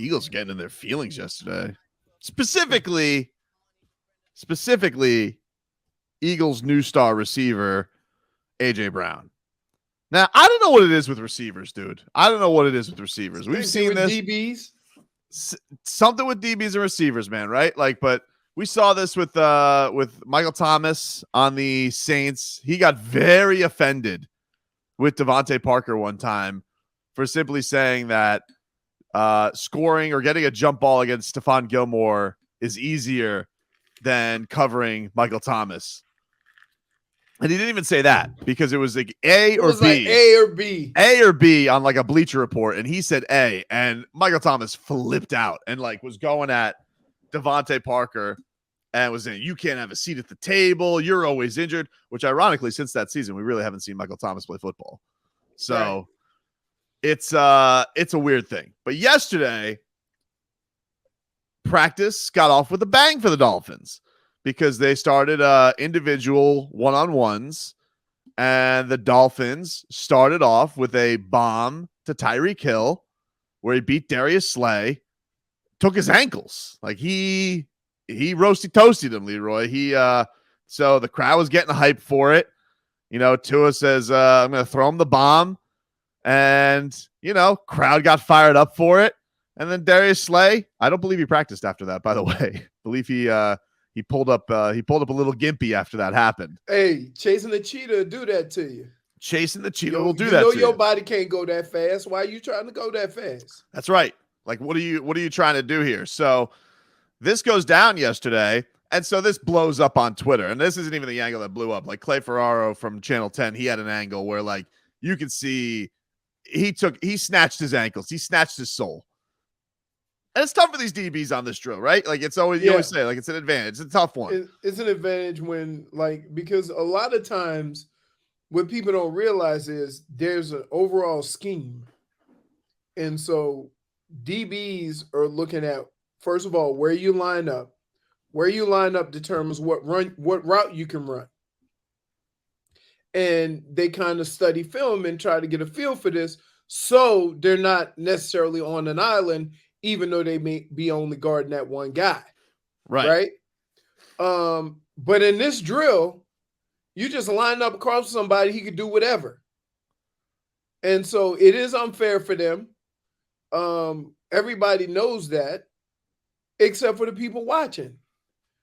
Eagles getting in their feelings yesterday. Specifically, Eagles' new star receiver, A.J. Brown. Now, I don't know what it is with receivers, dude. I don't know what it is with receivers. We've seen this. DBs. Something with DBs and receivers, man, right? But we saw this with Michael Thomas on the Saints. He got very offended with Devontae Parker one time for simply saying that scoring or getting a jump ball against Stephon Gilmore is easier than covering Michael Thomas. And he didn't even say that because it was like A or B. A or B on like a Bleacher Report, and he said A, and Michael Thomas flipped out and was going at Devontae Parker and was saying, you can't have a seat at the table. You're always injured, which ironically, since that season, we really haven't seen Michael Thomas play football. So it's a weird thing. But yesterday, practice got off with a bang for the Dolphins because they started individual one-on-ones, and the Dolphins started off with a bomb to Tyreek Hill where he beat Darius Slay, took his ankles. He roasty-toasted him, Leroy. So the crowd was getting hyped for it. Tua says, I'm going to throw him the bomb. And, crowd got fired up for it. And then Darius Slay, I don't believe he practiced after that, by the way. I believe he pulled up a little gimpy after that happened. Hey, chasing the cheetah do that to you. Chasing the cheetah will do that to you. Your body can't go that fast. Why are you trying to go that fast? That's right. What are you trying to do here? So this goes down yesterday, and so this blows up on Twitter. And this isn't even the angle that blew up. Clay Ferraro from Channel 10, he had an angle where you could see he snatched his ankles. He snatched his soul. And it's tough for these DBs on this drill, right? It's always, you always say, it's an advantage. It's a tough one. It's an advantage when, because a lot of times what people don't realize is there's an overall scheme. And so DBs are looking at, first of all, where you line up. Where you line up determines what route you can run. And they kind of study film and try to get a feel for this. So they're not necessarily on an island, even though they may be only guarding that one guy. Right. But in this drill, you just line up across somebody, he could do whatever. And so it is unfair for them. Everybody knows that, except for the people watching,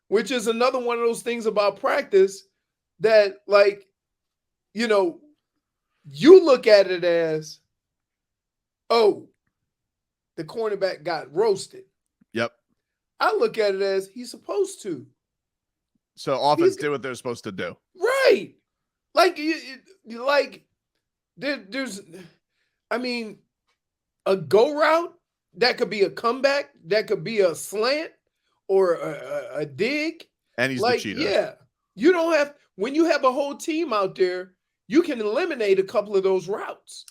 which is another one of those things about practice that, you look at it as, oh, the cornerback got roasted. Yep. I look at it as he's supposed to. So offense did what they're supposed to do. Right. There's, a go route, that could be a comeback, that could be a slant or a dig. And he's the cheater. Yeah. You don't have, when you have a whole team out there, you can eliminate a couple of those routes.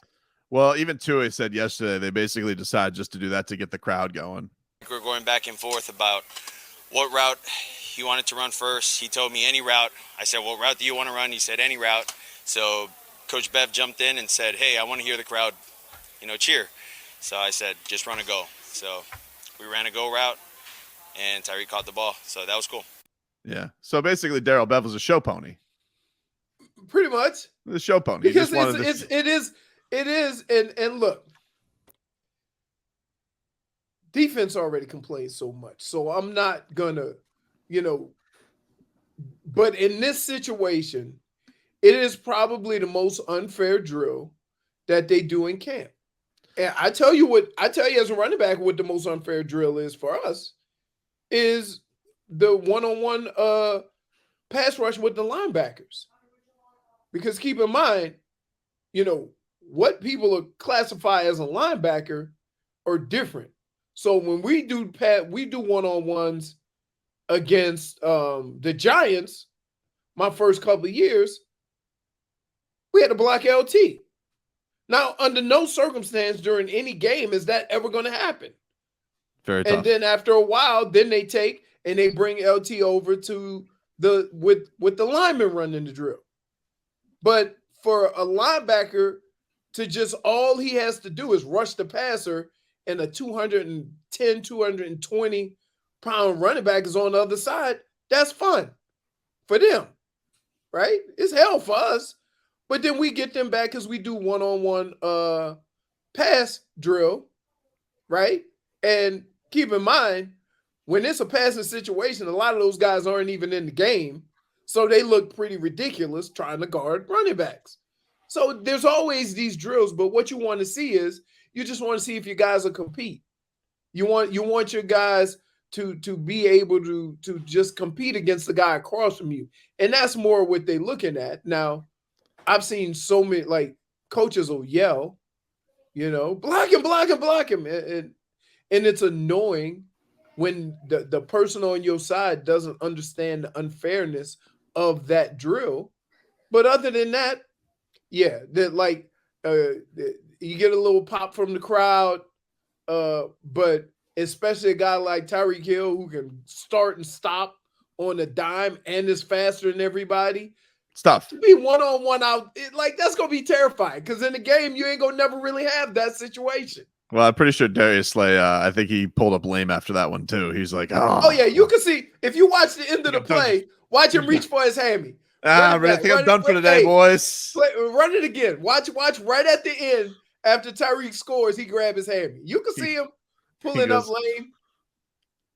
Well, even Tua said yesterday they basically decided just to do that to get the crowd going. We're going back and forth about what route he wanted to run first. He told me any route. I said, what route do you want to run? He said any route. So Coach Bev jumped in and said, hey, I want to hear the crowd, cheer. So I said, just run a go. So we ran a go route, and Tyreek caught the ball. So that was cool. Yeah. So basically, Darrell Bev was a show pony. Pretty much. The show pony. Because it is, and look, defense already complains so much. So I'm not gonna, but in this situation, it is probably the most unfair drill that they do in camp. And I tell you as a running back, what the most unfair drill is for us is the one-on-one pass rush with the linebackers. Because keep in mind, what people classify as a linebacker are different. So when we do one-on-ones against the Giants, my first couple of years, we had to block LT. Now, under no circumstance during any game is that ever going to happen. Very tough. And then after a while, then they take and they bring LT over to with the lineman running the drill. But for a linebacker to just, all he has to do is rush the passer in a 210 210, 220-pound running back is on the other side, that's fun for them, right? It's hell for us. But then we get them back because we do one-on-one pass drill, right? And keep in mind, when it's a passing situation, a lot of those guys aren't even in the game. So they look pretty ridiculous trying to guard running backs. So there's always these drills, but what you want to see is you just want to see if your guys will compete. You want your guys to be able to just compete against the guy across from you. And that's more what they're looking at. Now, I've seen so many, like, coaches will yell, block him. And it's annoying when the person on your side doesn't understand the unfairness of that drill. But other than that, yeah, you get a little pop from the crowd, but especially a guy like Tyreek Hill who can start and stop on a dime and is faster than everybody. Stuff. To be one-on-one out, that's going to be terrifying because in the game, you ain't going to never really have that situation. Well, I'm pretty sure Darius Slay, I think he pulled up lame after that one, too. He's like, oh yeah, you can see, if you watch the end of the play, watch him reach for his hammy. I think I'm done for today, boys. Run it again. Watch right at the end after Tyreek scores, he grab his hammy. You can see him pulling up lame.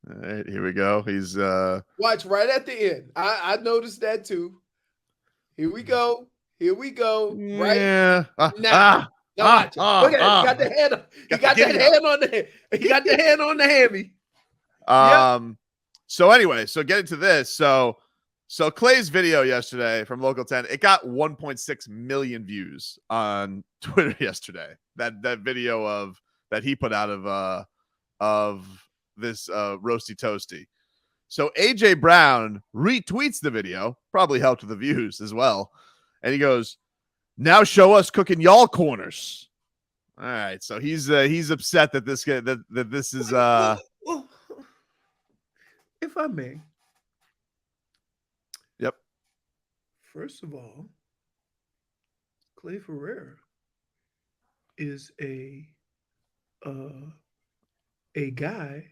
All right, here we go. He's watch right at the end. I noticed that too. Here we go. Right? Yeah. Now watch it. Look at it. He got the hand. He got that hand on the. He got the hand on the hammy. So anyway, so getting to this, so Clay's video yesterday from Local 10, it got 1.6 million views on Twitter yesterday. That video that he put out of this roasty toasty. So AJ Brown retweets the video, probably helped with the views as well. And he goes, "Now show us cooking y'all corners." All right, so he's upset that this is well, if I may. Yep. First of all, Clay Ferreira is a guy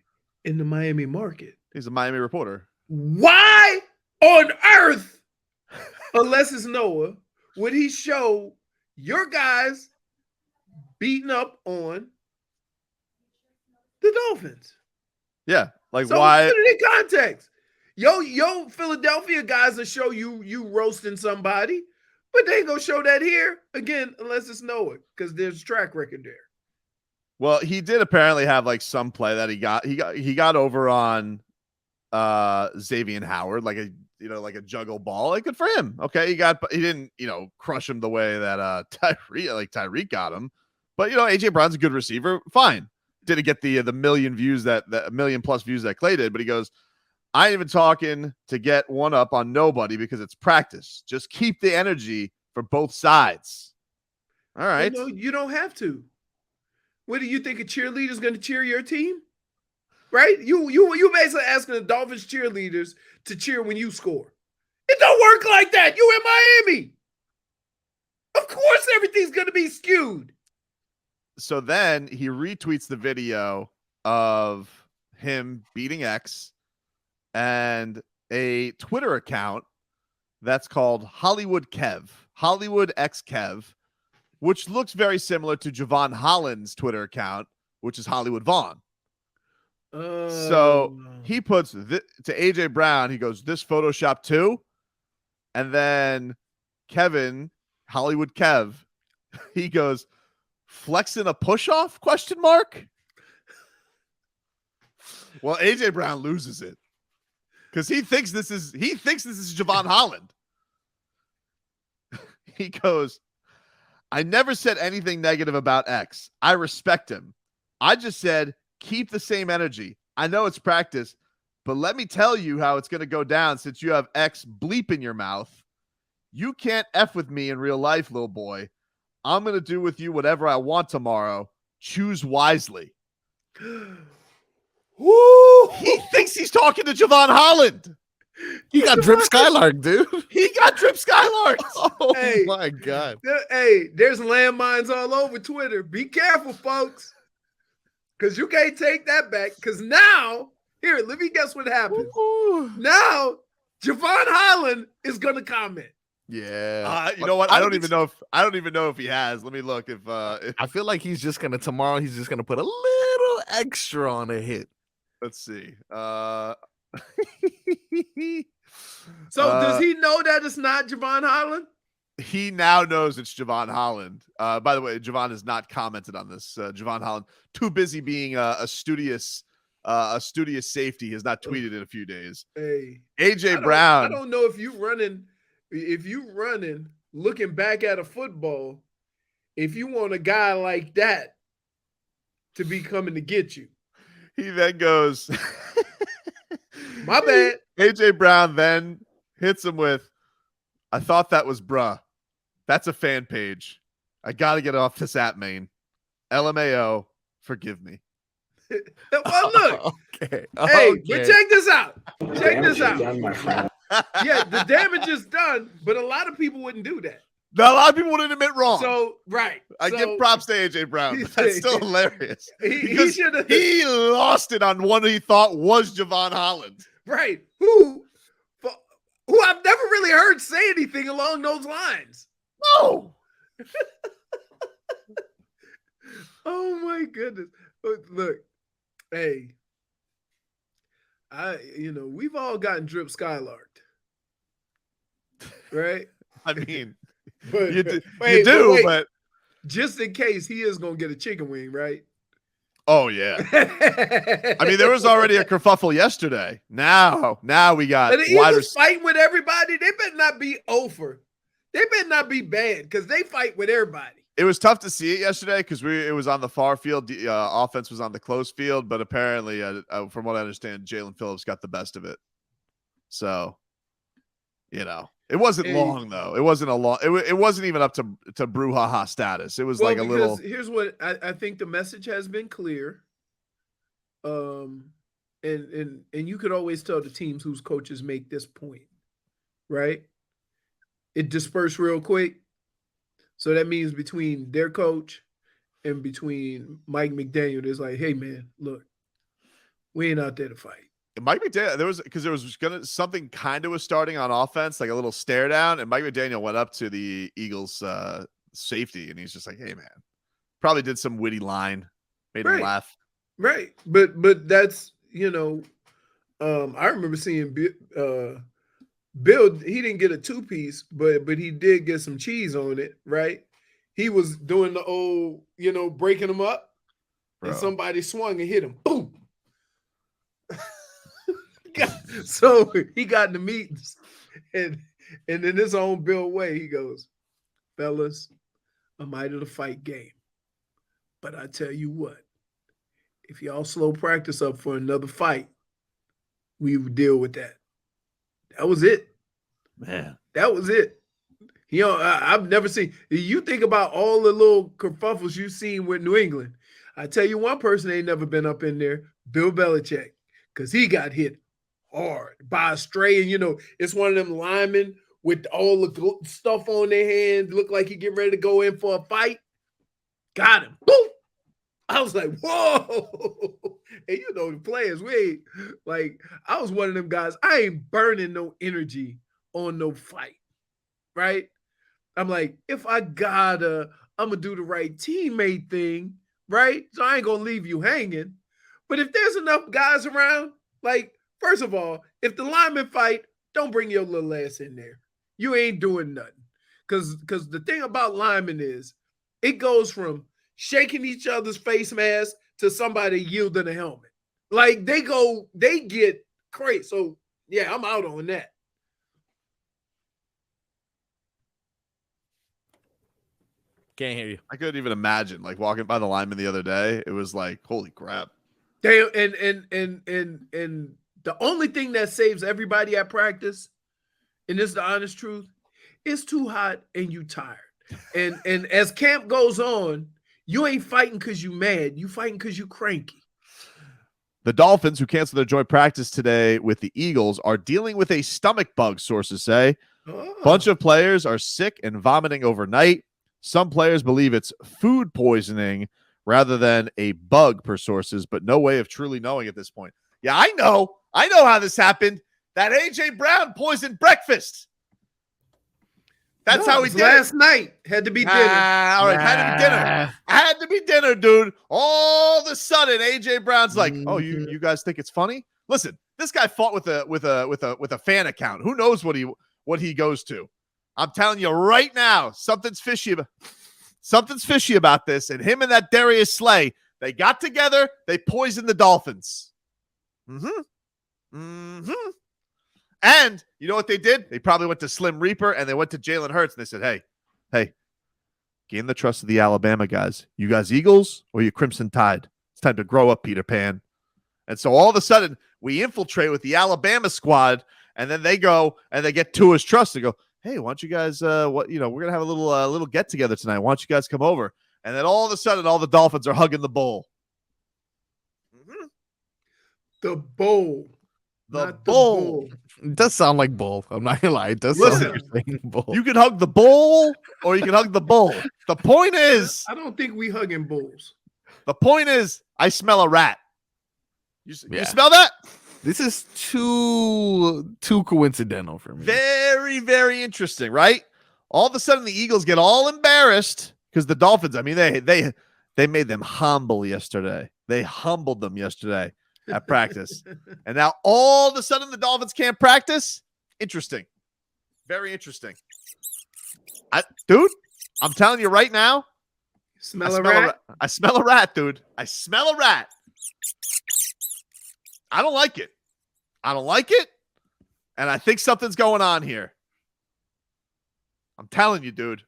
in the Miami market. He's a Miami reporter. Why on earth, unless it's Noah, would he show your guys beating up on the Dolphins? Yeah, like so why? Put it in context. Yo, Philadelphia guys will show you roasting somebody, but they ain't gonna show that here again unless it's Noah, because there's a track record there. Well, he did apparently have like some play that he got over on Xavier Howard, like a juggle ball. Like, good for him. Okay, he didn't crush him the way that Tyreek got him, but AJ Brown's a good receiver. Fine, didn't get the million views that a million plus views that Clay did, but he goes, "I ain't even talking to get one up on nobody because it's practice. Just keep the energy for both sides." All right, you don't have to. What do you think, a cheerleader's going to cheer your team? Right? You basically asking the Dolphins cheerleaders to cheer when you score. It don't work like that. You in Miami. Of course everything's going to be skewed. So then he retweets the video of him beating X and a Twitter account that's called Hollywood X Kev, which looks very similar to Javon Holland's Twitter account, which is Hollywood Vaughn. So he puts to AJ Brown, he goes, "This Photoshop too?" And then Kevin, Hollywood Kev, he goes, "Flexing a push-off?" ? Well, AJ Brown loses it because he thinks this is Javon Holland. He goes, "I never said anything negative about X. I respect him. I just said keep the same energy. I know it's practice, but let me tell you how it's going to go down since you have X bleep in your mouth. You can't F with me in real life, little boy. I'm going to do with you whatever I want tomorrow. Choose wisely." Woo! He thinks he's talking to Javon Holland. He got Drip Skylark, dude. He got Drip Skylark. Oh, Hey. my God. Hey, there's landmines all over Twitter. Be careful, folks. because you can't take that back. Because now, here, let me guess what happens. Ooh. Now, Javon Holland is gonna comment. Yeah. You know what? I don't even know if he has. Let me look. If I feel like he's just gonna tomorrow. He's just gonna put a little extra on a hit. let's see. So does he know that it's not Javon Holland? He now knows it's Javon Holland. By the way, Javon has not commented on this. Javon Holland, too busy being a studious safety, has not tweeted in a few days. Hey, AJ Brown. I don't know if you running, looking back at a football, if you want a guy like that to be coming to get you. He then goes, My bad. AJ Brown then hits him with, I thought that was bruh. That's a fan page. I got to get off this app, man. LMAO, forgive me. Well, look. Okay. Hey, but check this out. Check this out. Yeah, the damage is done, but a lot of people wouldn't do that. Now, a lot of people wouldn't admit wrong. So, right. I give props to AJ Brown, but that's still hilarious. Because he lost it on one he thought was Javon Holland. Right. Who I've never really heard say anything along those lines. No. Oh my goodness. Look, hey. We've all gotten drip skylarked. Right? I mean, But, you do, wait. but Just in case he is gonna get a chicken wing, right? oh yeah. I mean, there was already a kerfuffle yesterday. Now we got And the Eagles fighting with everybody. They better not be over. They better not be bad because they fight with everybody. It was tough to see it yesterday because it was on the far field. The offense was on the close field, but apparently, from what I understand, Jalen Phillips got the best of it. So, it wasn't long though. It wasn't a long. It wasn't even up to brouhaha status. It was like a little. Here's what I think the message has been clear. And you could always tell the teams whose coaches make this point, right? It dispersed real quick. So that means between their coach and between Mike McDaniel, there's like, hey man, look, we ain't out there to fight. Mike McDaniel, there was something kind of was starting on offense, like a little stare down, and Mike McDaniel went up to the Eagles safety, and he's just like, "Hey, man," probably did some witty line, made him laugh. Right, but that's I remember seeing Bill. He didn't get a 2-piece, but he did get some cheese on it. Right, he was doing the old, breaking them up, and somebody swung and hit him. Boom. So he got in the meetings, and in his own Bill way, he goes, fellas, I might have a fight game, but I tell you what, if y'all slow practice up for another fight, we would deal with that. That was it. Man. That was it. I've never seen, you think about all the little kerfuffles you've seen with New England. I tell you one person ain't never been up in there, Bill Belichick, because he got hit hard by a stray, and it's one of them linemen with all the stuff on their hands, look like he getting ready to go in for a fight. Got him. Boom. I was like, whoa. And the players, I was one of them guys. I ain't burning no energy on no fight. Right? I'm like, if I gotta, I'm gonna do the right teammate thing, right? So I ain't gonna leave you hanging. But if there's enough guys around, first of all, if the linemen fight, don't bring your little ass in there. You ain't doing nothing. Because the thing about linemen is it goes from shaking each other's face masks to somebody yielding a helmet. They get crazy. So, yeah, I'm out on that. Can't hear you. I couldn't even imagine, walking by the lineman the other day. It was like, holy crap. And the only thing that saves everybody at practice, and this is the honest truth, it's too hot and you tired. And as camp goes on, you ain't fighting because you mad. You fighting because you cranky. The Dolphins, who canceled their joint practice today with the Eagles, are dealing with a stomach bug, sources say. Bunch of players are sick and vomiting overnight. Some players believe it's food poisoning, rather than a bug per sources, but no way of truly knowing at this point. Yeah, I know how this happened. That AJ Brown poisoned breakfast. That's how he did last night. Had to be dinner. All right, had to be dinner. Had to be dinner, dude. All of a sudden, AJ Brown's like, "Oh, you guys think it's funny? Listen, this guy fought with a fan account. Who knows what he goes to? I'm telling you right now, something's fishy about this. And him and that Darius Slay, they got together. They poisoned the Dolphins. And you know what they did? They probably went to Slim Reaper and they went to Jalen Hurts and they said, hey, gain the trust of the Alabama guys. You guys Eagles or you Crimson Tide? It's time to grow up, Peter Pan. And so all of a sudden we infiltrate with the Alabama squad and then they go and they get Tua's trust. They go, hey, why don't you guys, we're going to have a little get together tonight. Why don't you guys come over? And then all of a sudden all the Dolphins are hugging the bowl. The bowl. The bowl. It does sound like bull. I'm not gonna lie. It does sound like you're saying bull. You can hug the bowl or you can hug the bull. The point is, I don't think we hugging bulls. The point is, I smell a rat. You smell that? This is too coincidental for me. Very, very interesting, right? All of a sudden, the Eagles get all embarrassed because the Dolphins. I mean, they made them humble yesterday. They humbled them yesterday at practice. And now all of a sudden the Dolphins can't practice. Interesting. Very interesting. Dude, I'm telling you right now. Smell a rat? I smell a rat, dude. I smell a rat. I don't like it. And I think something's going on here. I'm telling you, dude.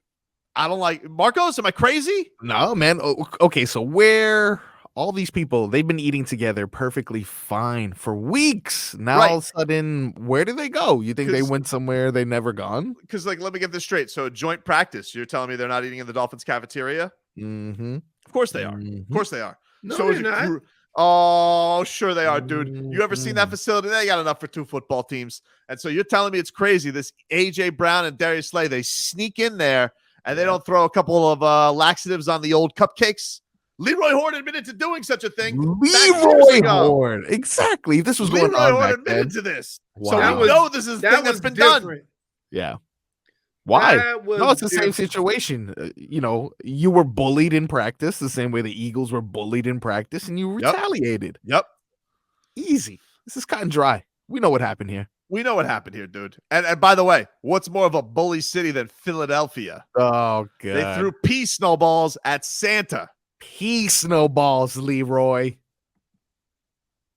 I don't like Marcos. Am I crazy? No, man. Okay, so where all these people, they've been eating together perfectly fine for weeks. Now all of a sudden, where do they go? You think they went somewhere they never gone? Because, let me get this straight. So, joint practice. You're telling me they're not eating in the Dolphins cafeteria? Mm-hmm. Of course they are. Of course they are. No, so they're not. Oh, sure they are, dude. You ever seen that facility? They got enough for 2 football teams. And so you're telling me it's crazy. This AJ Brown and Darius Slay, they sneak in there and they don't throw a couple of laxatives on the old cupcakes. Leroy Horn admitted to doing such a thing. Leroy Horn, exactly. This was going on back admitted then. to this, Wow. so we know this is a thing that's been done. Yeah. Why? No, it's the same situation. You were bullied in practice the same way the Eagles were bullied in practice, and you retaliated. Yep. Easy. This is cut and dry. We know what happened here. We know what happened here, dude. And by the way, what's more of a bully city than Philadelphia? Oh, God. They threw pea snowballs at Santa. Pea snowballs, Leroy.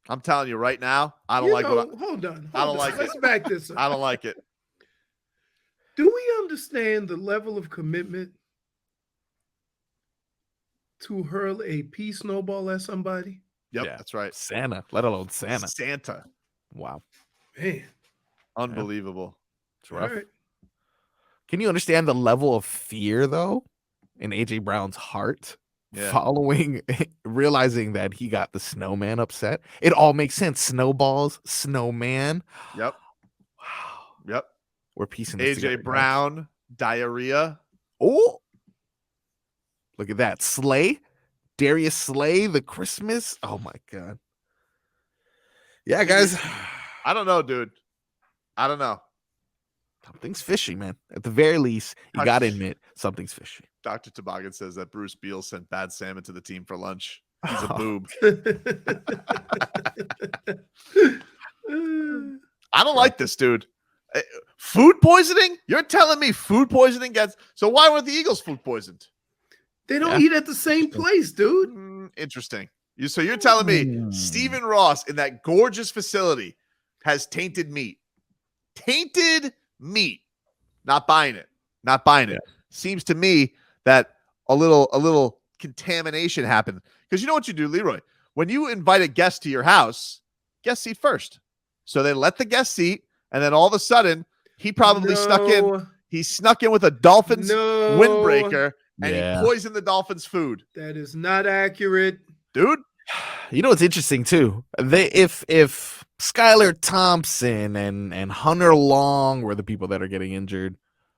I'm telling you right now, I don't like what hold on. I don't like it. Let's back this up. I don't like it. Do we understand the level of commitment to hurl a pea snowball at somebody? Yep, that's right. Santa, let alone Santa. Santa. Wow. Man. Unbelievable. It's rough. Right. Can you understand the level of fear, though, in AJ Brown's heart following realizing that he got the snowman upset? It all makes sense. Snowballs, snowman. Yep. Wow. Yep. We're piecing this together, AJ Brown, diarrhea. Oh, look at that. Slay. Darius Slay, the Christmas. Oh, my God. Yeah, guys. I don't know, dude. I don't know. Something's fishy, man. At the very least, you got to admit something's fishy. Dr. Toboggan says that Bruce Beal sent bad salmon to the team for lunch. He's a boob. I don't like this, dude. Food poisoning? You're telling me food poisoning gets... So why weren't the Eagles food poisoned? They don't eat at the same place, dude. Interesting. So you're telling me Stephen Ross in that gorgeous facility has tainted meat. Tainted meat. Not buying it. Not buying it. Seems to me that a little contamination happened. Because you know what you do, Leroy? When you invite a guest to your house, guests eat first. So they let the guests eat, and then all of a sudden, he probably snuck in. He snuck in with a Dolphins windbreaker, and he poisoned the Dolphins' food. That is not accurate. Dude. You know what's interesting too? If Skylar Thompson and Hunter Long were the people that are getting injured,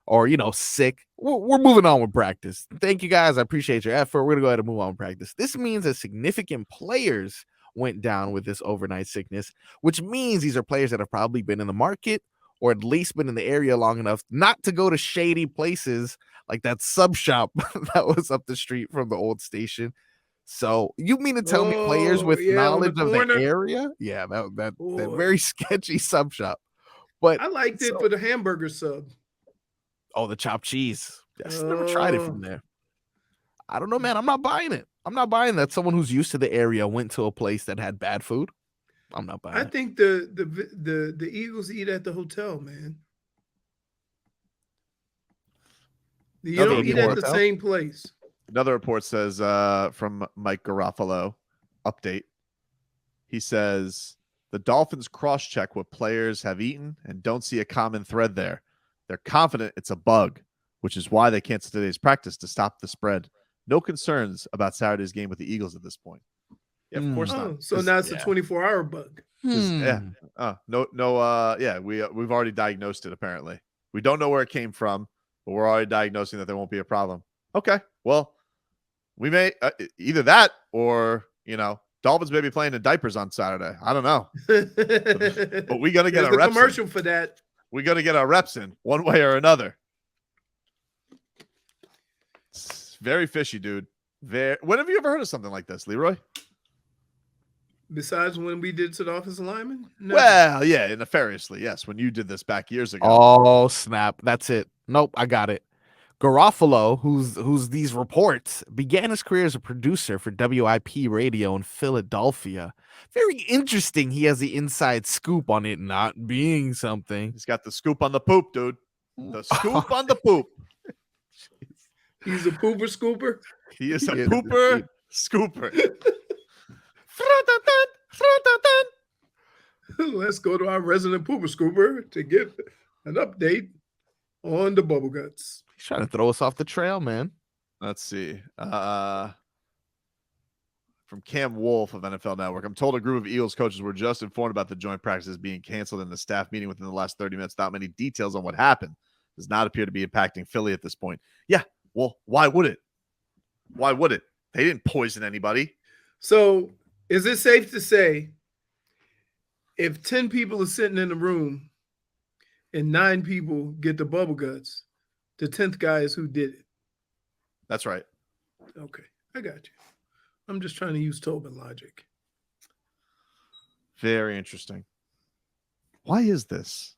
or sick, we're moving on with practice. Thank you guys. I appreciate your effort. We're gonna go ahead and move on with practice. This means that significant players went down with this overnight sickness, which means these are players that have probably been in the market or at least been in the area long enough not to go to shady places like that sub shop that was up the street from the old station. So you mean to tell me players with on the knowledge of the corner. area? Yeah, that Boy. very sketchy sub shop. But I liked it for the hamburger sub. the chopped cheese. Yes, never tried it from there. I don't know, man. I'm not buying it. I'm not buying that someone who's used to the area went to a place that had bad food. I'm not buying I it. think the Eagles eat at the hotel, man. You don't eat at the same place. Another report says from Mike Garofalo, update. He says the Dolphins cross-check what players have eaten and don't see a common thread there. They're confident it's a bug, which is why they canceled today's practice to stop the spread. No concerns about Saturday's game with the Eagles at this point. Yeah, of course not. So now it's a 24-hour bug. Yeah. We've already diagnosed it, apparently. We don't know where it came from, but we're already diagnosing that there won't be a problem. Okay, well, we may either that or, Dolphins may be playing in diapers on Saturday. I don't know. But we got to get our reps commercial for that. We got to get our reps in one way or another. It's very fishy, dude. When have you ever heard of something like this, Leroy? Besides when we did to the offensive lineman? No. Well, yeah, nefariously, yes. When you did this back years ago. Oh, snap. That's it. Nope, I got it. Garofalo, who's these reports, began his career as a producer for WIP radio in Philadelphia. Very interesting. He has the inside scoop on it not being something. He's got the scoop on the poop, dude. The scoop on the poop. He's a pooper scooper. He is a pooper scooper. Let's go to our resident pooper scooper to get an update on the bubble guts. He's trying to throw us off the trail, man. Let's see. From Cam Wolf of NFL Network, I'm told a group of Eagles coaches were just informed about the joint practices being canceled in the staff meeting within the last 30 minutes without many details on what happened. Does not appear to be impacting Philly at this point. Yeah, well, why would it? Why would it? They didn't poison anybody. So is it safe to say if 10 people are sitting in the room and 9 people get the bubble guts, the 10th guy is who did it? That's right. Okay, I got you. I'm just trying to use Tobin logic. Very interesting. Why is this?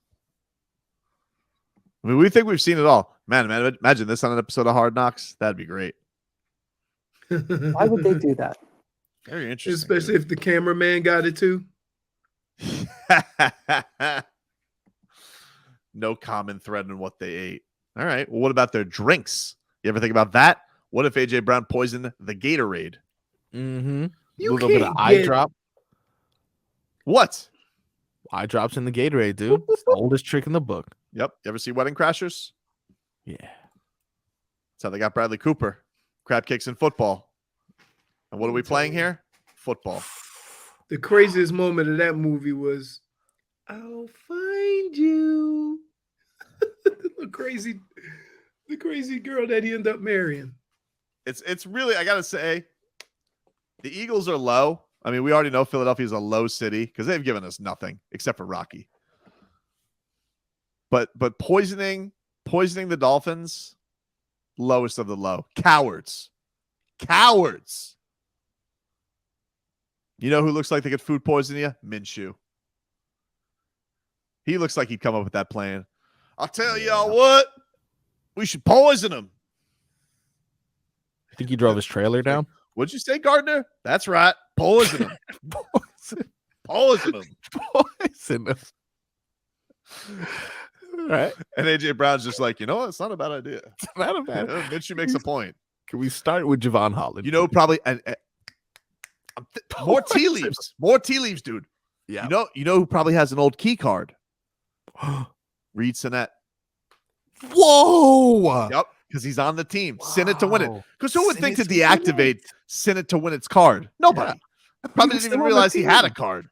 I mean, we think we've seen it all. Man, imagine this on an episode of Hard Knocks. That'd be great. Why would they do that? Very interesting. Especially if the cameraman got it too. No common thread in what they ate. All right. Well, what about their drinks? You ever think about that? What if AJ Brown poisoned the Gatorade? Mm-hmm. You A little bit of can't eye get- drop. What? Eye drops in the Gatorade, dude. It's the oldest trick in the book. Yep. You ever see Wedding Crashers? Yeah. That's how they got Bradley Cooper. Crab cakes in football. And what are we playing here? Football. The craziest moment of that movie was, I'll find you. the crazy girl that he ended up marrying. It's really, I gotta say, the Eagles are low. I mean, we already know Philadelphia is a low city because they've given us nothing except for Rocky. But poisoning the Dolphins, lowest of the low. Cowards. You know who looks like they could food poison you? Minshew. He looks like he'd come up with that plan. I'll tell y'all what, we should poison him. Think he drove his trailer down? What'd you say, Gardner? That's right. Poison him. Poison him. Poison him. All right. And AJ Brown's just like, you know what? It's not a bad idea. It's not a bad. Minshew makes a point. Can we start with Javon Holland? You know, probably more tea leaves. More tea leaves, dude. Yeah. You know who probably has an old key card? Reed Sinnett. Whoa. Yep. Because he's on the team. Sinnett to win it. Wow. Because who would think to Sinnett to win deactivate Sinnett to win its card? Nobody. Probably didn't even realize he had a card.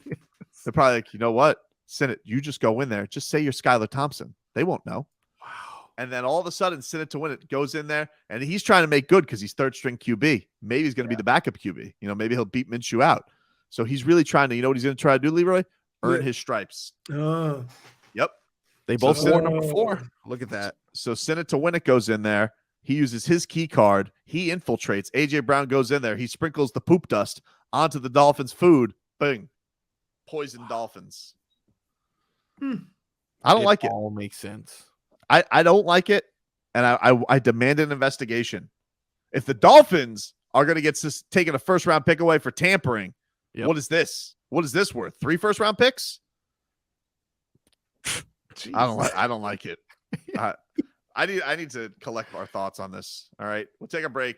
They're probably like, you know what? Sinnett, you just go in there. Just say you're Skylar Thompson. They won't know. Wow. And then all of a sudden, Sin It to Win It goes in there, and he's trying to make good because he's third string QB. Maybe he's going to be the backup QB. Maybe he'll beat Minshew out. So he's really trying to, what he's going to try to do, Leroy? Earn his stripes. Yep. They both wore number 4. Look at that. So Sin It to Win It goes in there. He uses his key card. He infiltrates. A.J. Brown goes in there. He sprinkles the poop dust onto the Dolphins' food. Bing. Poison Dolphins. I don't like it. All makes sense. I don't like it, and I demand an investigation. If the Dolphins are going to get taking a first-round pick away for tampering, what is this? What is this worth? 3 first-round picks? I don't like it. I need to collect our thoughts on this. All right, we'll take a break.